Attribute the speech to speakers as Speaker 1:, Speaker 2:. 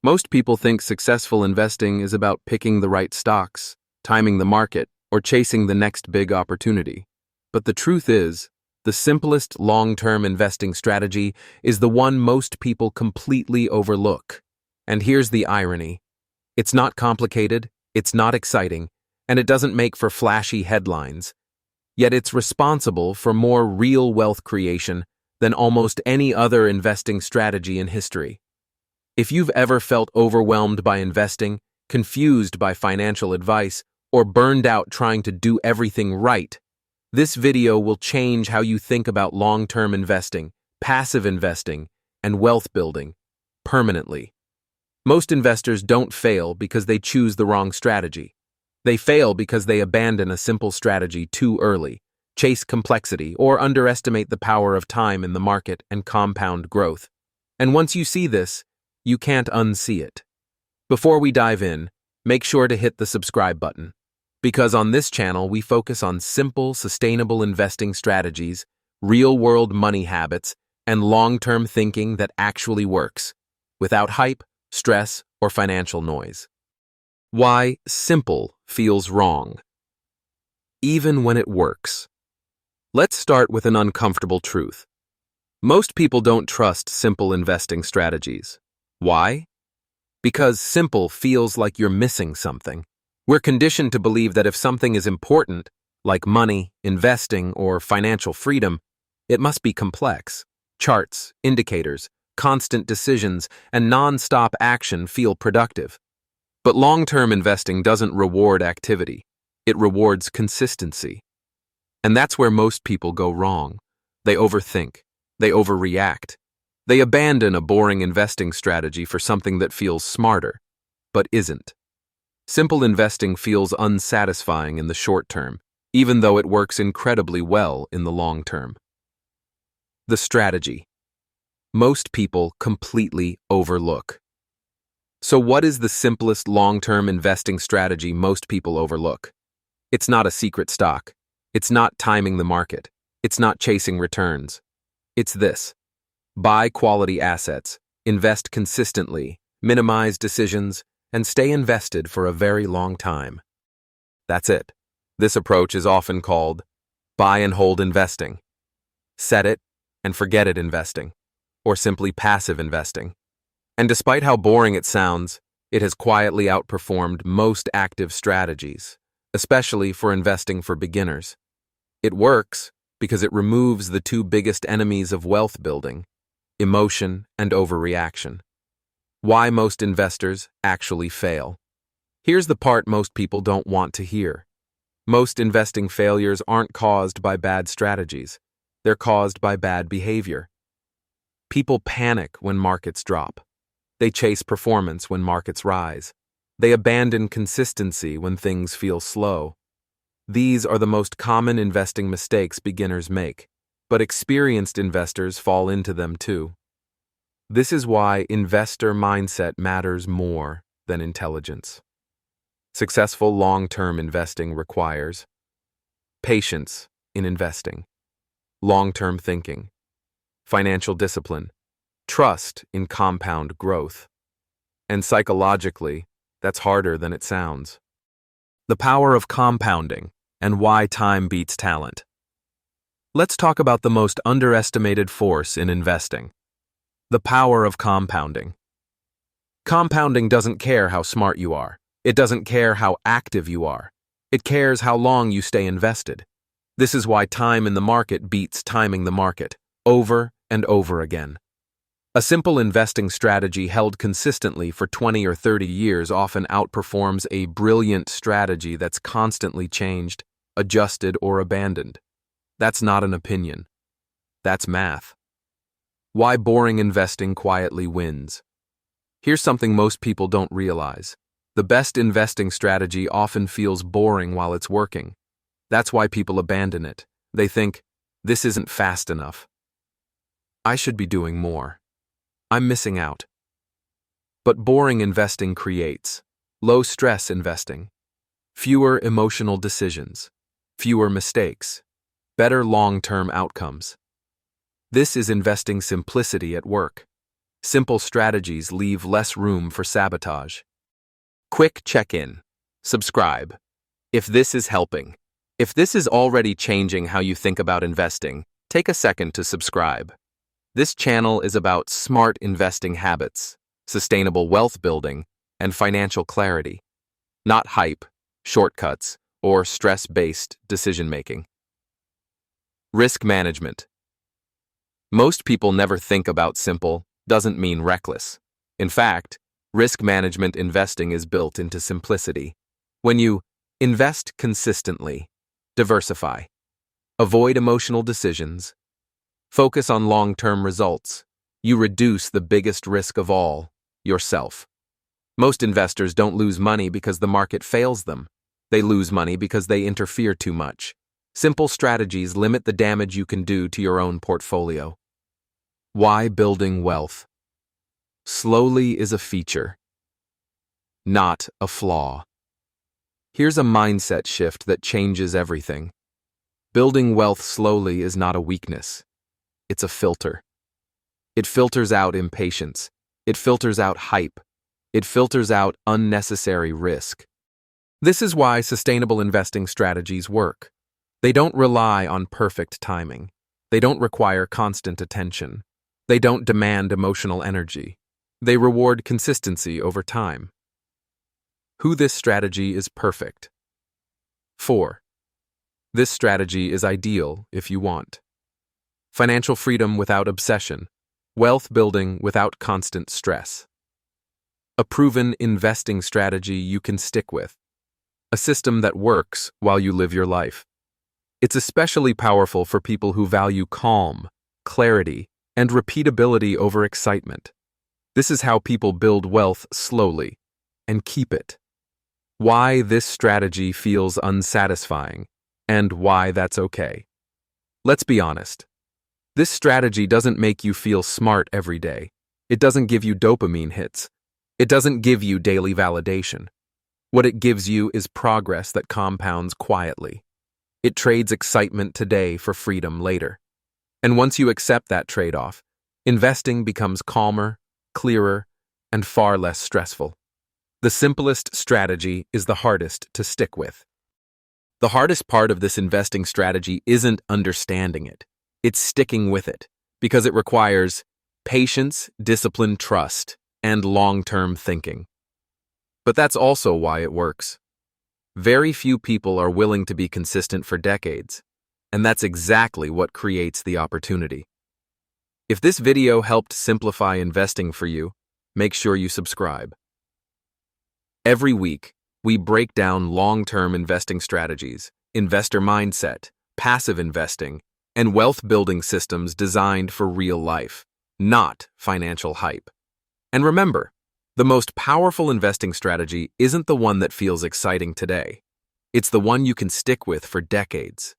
Speaker 1: Most people think successful investing is about picking the right stocks, timing the market, or chasing the next big opportunity. But the truth is, the simplest long-term investing strategy is the one most people completely overlook. And here's the irony. It's not complicated, it's not exciting, and it doesn't make for flashy headlines. Yet it's responsible for more real wealth creation than almost any other investing strategy in history. If you've ever felt overwhelmed by investing, confused by financial advice, or burned out trying to do everything right, this video will change how you think about long-term investing, passive investing, and wealth building permanently. Most investors don't fail because they choose the wrong strategy. They fail because they abandon a simple strategy too early, chase complexity, or underestimate the power of time in the market and compound growth. And once you see this, you can't unsee it. Before we dive in, make sure to hit the subscribe button, because on this channel we focus on simple, sustainable investing strategies, real-world money habits, and long-term thinking that actually works, without hype, stress, or financial noise. Why simple feels wrong, even when it works. Let's start with an uncomfortable truth. Most people don't trust simple investing strategies. Why? Because simple feels like you're missing something. We're conditioned to believe that if something is important, like money, investing, or financial freedom, it must be complex. Charts, indicators, constant decisions, and non-stop action feel productive. But long-term investing doesn't reward activity. It rewards consistency. And that's where most people go wrong. They overthink. They overreact. They abandon a boring investing strategy for something that feels smarter, but isn't. Simple investing feels unsatisfying in the short term, even though it works incredibly well in the long term. The strategy. Most people completely overlook. So what is the simplest long-term investing strategy most people overlook? It's not a secret stock. It's not timing the market. It's not chasing returns. It's this. Buy quality assets, invest consistently, minimize decisions, and stay invested for a very long time. That's it. This approach is often called buy and hold investing, set it and forget it investing, or simply passive investing. And despite how boring it sounds, it has quietly outperformed most active strategies, especially for investing for beginners. It works because it removes the two biggest enemies of wealth building, emotion and overreaction. Why most investors actually fail. Here's the part most people don't want to hear. Most investing failures aren't caused by bad strategies. They're caused by bad behavior. People panic when markets drop. They chase performance when markets rise. They abandon consistency when things feel slow. These are the most common investing mistakes beginners make, but experienced investors fall into them too. This is why investor mindset matters more than intelligence. Successful long-term investing requires patience in investing, long-term thinking, financial discipline, trust in compound growth. And psychologically, that's harder than it sounds. The power of compounding and why time beats talent. Let's talk about the most underestimated force in investing. The power of compounding. Compounding doesn't care how smart you are. It doesn't care how active you are. It cares how long you stay invested. This is why time in the market beats timing the market, over and over again. A simple investing strategy held consistently for 20 or 30 years often outperforms a brilliant strategy that's constantly changed, adjusted, or abandoned. That's not an opinion. That's math. Why boring investing quietly wins. Here's something most people don't realize. The best investing strategy often feels boring while it's working. That's why people abandon it. They think, this isn't fast enough. I should be doing more. I'm missing out. But boring investing creates low-stress investing, fewer emotional decisions, fewer mistakes, better long-term outcomes. This is investing simplicity at work. Simple strategies leave less room for sabotage. Quick check-in. Subscribe. If this is helping, if this is already changing how you think about investing, take a second to subscribe. This channel is about smart investing habits, sustainable wealth building, and financial clarity, not hype, shortcuts, or stress-based decision-making. Risk management. Most people never think about simple doesn't mean reckless. In fact, risk management investing is built into simplicity. When you invest consistently, diversify, avoid emotional decisions, focus on long-term results, you reduce the biggest risk of all, yourself. Most investors don't lose money because the market fails them. They lose money because they interfere too much. Simple strategies limit the damage you can do to your own portfolio. Why building wealth? Slowly is a feature, not a flaw. Here's a mindset shift that changes everything. Building wealth slowly is not a weakness. It's a filter. It filters out impatience. It filters out hype. It filters out unnecessary risk. This is why sustainable investing strategies work. They don't rely on perfect timing. They don't require constant attention. They don't demand emotional energy. They reward consistency over time. Who this strategy is perfect. 4. This strategy is ideal if you want financial freedom without obsession, wealth building without constant stress. A proven investing strategy you can stick with. A system that works while you live your life. It's especially powerful for people who value calm, clarity, and repeatability over excitement. This is how people build wealth slowly and keep it. Why this strategy feels unsatisfying and why that's okay. Let's be honest. This strategy doesn't make you feel smart every day. It doesn't give you dopamine hits. It doesn't give you daily validation. What it gives you is progress that compounds quietly. It trades excitement today for freedom later. And once you accept that trade-off, investing becomes calmer, clearer, and far less stressful. The simplest strategy is the hardest to stick with. The hardest part of this investing strategy isn't understanding it. It's sticking with it, because it requires patience, discipline, trust, and long-term thinking. But that's also why it works. Very few people are willing to be consistent for decades, and that's exactly what creates the opportunity. If this video helped simplify investing for you, make sure you subscribe. Every week, we break down long-term investing strategies, investor mindset, passive investing, and wealth-building systems designed for real life, not financial hype. And remember, the most powerful investing strategy isn't the one that feels exciting today. It's the one you can stick with for decades.